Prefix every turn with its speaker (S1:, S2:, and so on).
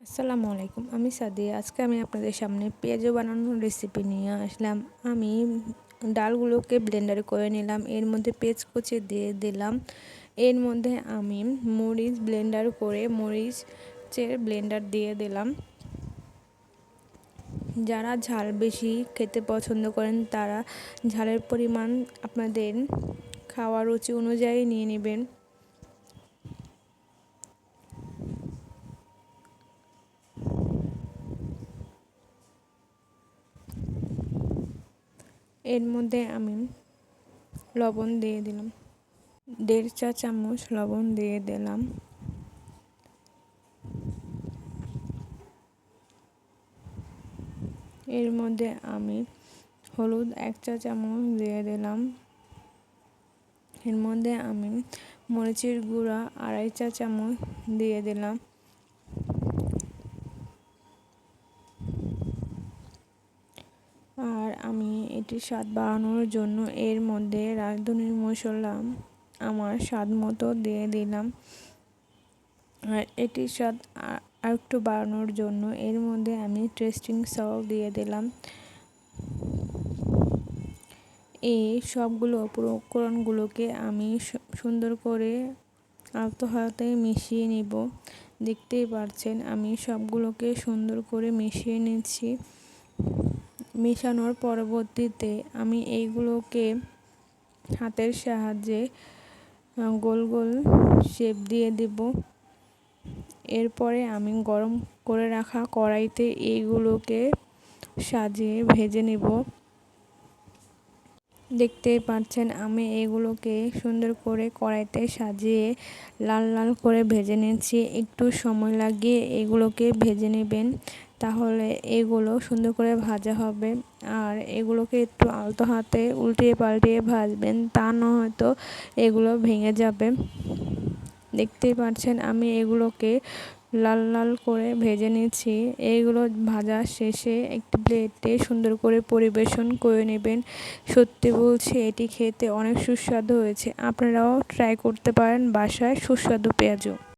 S1: আসসালামু আলাইকুম, আমি সাদিয়া। আজকে আমি আপনাদের সামনে পেঁয়াজু বানানোর রেসিপি নিয়ে আসলাম। আমি ডালগুলোকে ব্লেন্ডারে করে নিলাম, এর মধ্যে পেঁয়াজ কুচি দিয়ে দিলাম। এর মধ্যে আমি মরিচ ব্লেন্ডার করে মরিচের ব্লেন্ডার দিয়ে দিলাম। যারা ঝাল বেশি খেতে পছন্দ করেন তারা ঝালের পরিমাণ আপনাদের খাওয়ার রুচি অনুযায়ী নিয়ে নেবেন। এর মধ্যে আমি লবণ দিয়ে দিলাম, 1.5 চা চামচ লবণ দিয়ে দিলাম। এর মধ্যে আমি হলুদ 1 চা চামচ দিয়ে দিলাম। এর মধ্যে আমি মরিচের গুঁড়া 2.5 চা চামচ দিয়ে দিলাম। আর আমি এটির স্বাদ বাড়ানোর জন্য এর মধ্যে রাঁধুনির মশলা আমার স্বাদ মতো দিয়ে দিলাম। আর এটির স্বাদ আরেকটু বাড়ানোর জন্য এর মধ্যে আমি টেস্টিং সল্ট দিয়ে দিলাম। এই সবগুলো উপকরণগুলোকে আমি সুন্দর করে আলতো হাতে মিশিয়ে নিব। দেখতেই পাচ্ছেন আমি সবগুলোকে সুন্দর করে মিশিয়ে নিচ্ছি। মেশানোর পরবর্তীতে আমি এইগুলোকে হাতের সাহায্যে গোল গোল শেপ দিয়ে দেব। এরপরে আমি গরম করে রাখা কড়াইতে এইগুলোকে সাজিয়ে ভেজে নেব। দেখতেই পাচ্ছেন আমি এগুলোকে সুন্দর করে কড়াইতে সাজিয়ে লাল লাল করে ভেজে নিচ্ছি। একটু সময় লাগিয়ে এগুলোকে ভেজে নেবেন, তাহলে এগুলো সুন্দর করে ভাজা হবে। আর এগুলোকে একটু আলতো হাতে উল্টিয়ে পাল্টিয়ে ভাজবেন, তা না হয়তো এগুলো ভেঙে যাবে। দেখতেই পাচ্ছেন আমি এগুলোকে লাল লাল করে ভেজে নিচ্ছি। এইগুলো ভাজা শেষে একটি প্লেটে সুন্দর করে পরিবেশন করে নেবেন। সত্যি বলছি এটি খেতে অনেক সুস্বাদু হয়েছে। আপনারাও ট্রাই করতে পারেন বাসায় সুস্বাদু পেঁয়াজু।